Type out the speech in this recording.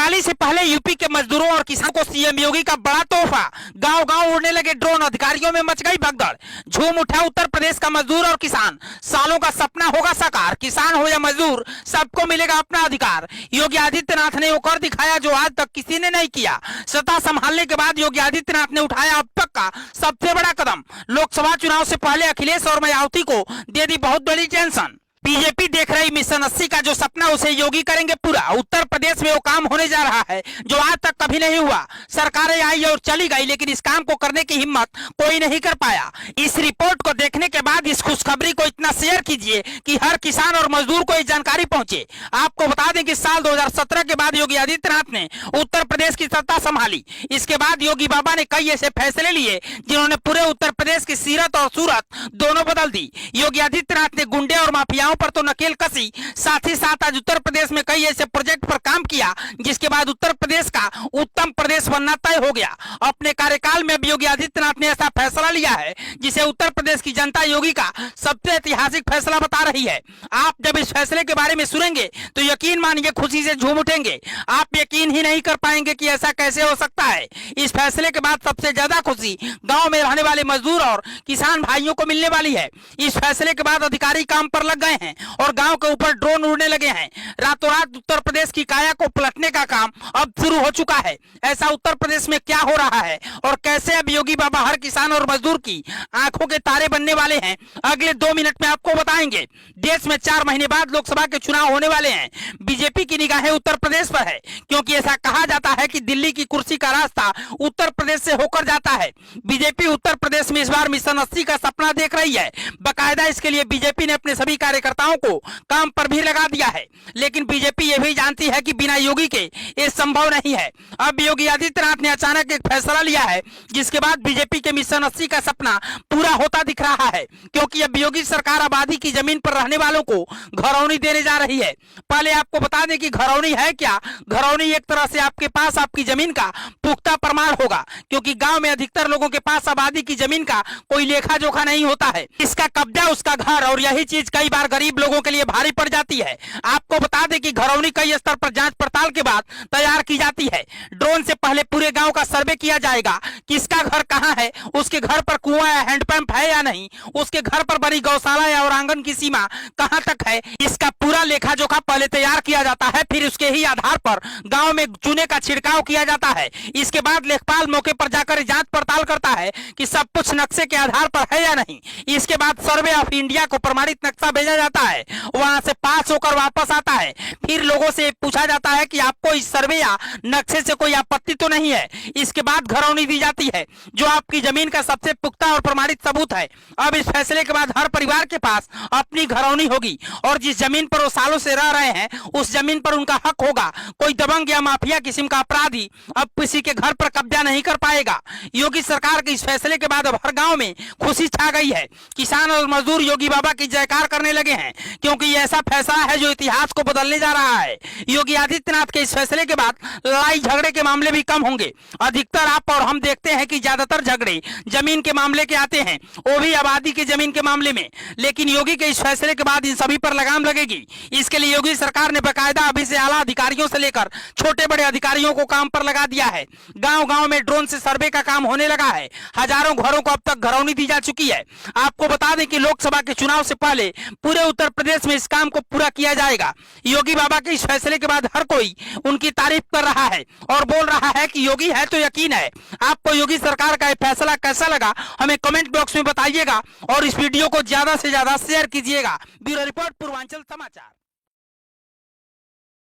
दिवाली से पहले यूपी के मजदूरों और किसानों को सीएम योगी का बड़ा तोहफा। गांव गांव उड़ने लगे ड्रोन, अधिकारियों में मच गई भगदड़। झूम उठा उत्तर प्रदेश का मजदूर और किसान, सालों का सपना होगा साकार। किसान हो या मजदूर, सबको मिलेगा अपना अधिकार। योगी आदित्यनाथ ने वो कर दिखाया जो आज तक किसी ने नहीं किया। सत्ता संभालने के बाद योगी आदित्यनाथ ने उठाया अब तक का सबसे बड़ा कदम। लोकसभा चुनाव से पहले अखिलेश और मायावती को दे दी बहुत बड़ी टेंशन। बीजेपी देख रही मिशन 80 का जो सपना उसे योगी करेंगे पूरा। उत्तर प्रदेश में वो काम होने जा रहा है जो आज तक कभी नहीं हुआ। सरकारें आई और चली गई, लेकिन इस काम को करने की हिम्मत कोई नहीं कर पाया। इस रिपोर्ट को देखने के बाद इस खुशखबरी को इतना शेयर कीजिए कि हर किसान और मजदूर को ये जानकारी पहुंचे। आपको बता दें कि साल 2017 के बाद योगी आदित्यनाथ ने उत्तर प्रदेश की सत्ता संभाली। इसके बाद योगी बाबा ने कई ऐसे फैसले लिए जिन्होंने पूरे उत्तर प्रदेश की सीरत और सूरत दोनों बदल दी। योगी आदित्यनाथ ने गुंडे और माफियाओं पर तो नकेल कसी, साथ ही साथ आज उत्तर प्रदेश में कई ऐसे प्रोजेक्ट पर काम किया जिसके बाद उत्तर प्रदेश का उत्तम प्रदेश बनना तय हो गया। अपने कार्यकाल में योगी आदित्यनाथ ने ऐसा फैसला लिया है जिसे उत्तर प्रदेश की जनता योगी का सबसे ऐतिहासिक फैसला बता रही है। आप जब इस फैसले के बारे में सुनेंगे तो यकीन मानिए खुशी से झूम उठेंगे। आप यकीन ही नहीं कर पाएंगे कि ऐसा कैसे हो सकता है। इस फैसले के बाद सबसे ज्यादा खुशी गांव में रहने वाले मजदूर और किसान भाइयों को मिलने वाली है। इस फैसले के बाद अधिकारी काम पर लग गए हैं और गांव के ऊपर ड्रोन उड़ने लगे हैं। रातों रात उत्तर प्रदेश की काया को पलटने का काम अब शुरू हो चुका है। ऐसा उत्तर प्रदेश में क्या हो रहा है और कैसे अब योगी बाबा हर किसान और मजदूर की आंखों के तारे बनने वाले हैं, अगले 2 मिनट में आपको बताएंगे। देश में 4 महीने बाद लोकसभा के चुनाव होने वाले हैं। बीजेपी की निगाहें उत्तर प्रदेश पर है क्योंकि ऐसा कहा जाता है कि दिल्ली की कुर्सी का रास्ता उत्तर प्रदेश से होकर जाता है। बीजेपी उत्तर प्रदेश में इस बार मिशन 80 का सपना देख रही है। बाकायदा इसके लिए बीजेपी ने अपने सभी कार्यकर्ताओं को काम पर भी लगा दिया है। लेकिन बीजेपी ये भी जानती है कि बिना योगी के ये संभव नहीं है। अब योगी आदित्यनाथ ने अचानक एक फैसला लिया है जिसके बाद बीजेपी के मिशन 80 का सपना पूरा होता दिख रहा है, क्योंकि अब योगी सरकार आबादी की जमीन पर रहने वालों को घरौनी देने जा रही है। पहले आपको बता दें कि घरौनी है क्या। घरौनी एक तरह से आपके पास आपकी जमीन का पुख्ता प्रमाण होगा, क्योंकि गांव में अधिकतर लोगों के पास आबादी की जमीन का कोई लेखा जोखा नहीं होता है। इसका कब्जा उसका घर, और यही चीज कई बार गरीब लोगों के लिए भारी पड़ जाती है। आपको बता दें कि घरौनी कई स्तर पर जांच पड़ताल के बाद तैयार की जाती है। ड्रोन से पहले पूरे गांव का सर्वे किया जाएगा, किसका घर कहां है, उसके घर पर कुआं या हैंडपंप है या नहीं, उसके घर पर बनी गौशाला या और आंगन की सीमा कहां तक है। इसका पूरा लेखा जोखा पहले तैयार किया जाता है, फिर उसके ही आधार पर गांव में चूने का छिड़काव किया जाता है। इसके बाद लेखपाल मौके पर जाकर जांच पड़ताल करता है कि सब कुछ नक्शे के आधार पर है या नहीं। इसके बाद सर्वे ऑफ इंडिया को प्रमाणित नक्शा भेजा जाता है, वहां से पास होकर वापस आता है। फिर लोगों से पूछा जाता है कि आपको इस सर्वे या नक्शे से कोई आपत्ति तो नहीं है। इसके बाद घरौनी दी जाती है जो आपकी जमीन का सबसे पुख्ता और प्रमाणित सबूत है। अब इस फैसले के बाद हर परिवार के पास अपनी घरौनी होगी और जिस जमीन पर वो सालों से रह रहे हैं उस जमीन पर उनका हक होगा। कोई दबंग या माफिया किस्म का अपराधी अब किसी के घर पर कब्जा नहीं कर पाएगा। योगी सरकार के इस फैसले के बाद अब हर गांव में खुशी छा गई है। किसान और मजदूर योगी बाबा की जयकार करने लगे हैं, क्योंकि ये ऐसा फैसला है जो इतिहास को बदलने जा रहा है। योगी आदित्यनाथ के इस फैसले के बाद लड़ाई झगड़े के मामले भी कम होंगे। अधिकतर आप और हम देखते हैं कि ज्यादातर झगड़े जमीन के मामले के आते हैं, वो भी आबादी की जमीन के मामले में। लेकिन योगी के इस फैसले के बाद इन सभी पर लगाम लगेगी। इसके लिए योगी सरकार ने बाकायदा अभी से आला अधिकारियों से लेकर छोटे बड़े अधिकारियों को काम पर लगा दिया है। गांव गांव में ड्रोन से सर्वे का काम होने लगा है। हजारों घरों को अब तक घरौनी दी जा चुकी है। आपको बता दें कि लोकसभा के चुनाव से पहले पूरे उत्तर प्रदेश में इस काम को पूरा किया जाएगा। योगी बाबा के इस फैसले के बाद हर कोई उनकी तारीफ कर रहा है और बोल रहा है कि योगी है तो यकीन है। आपको योगी सरकार का यह फैसला कैसा लगा हमें कमेंट बॉक्स में बताइएगा और इस वीडियो को ज्यादा से ज्यादा शेयर कीजिएगा। ब्यूरो रिपोर्ट, पूर्वांचल समाचार।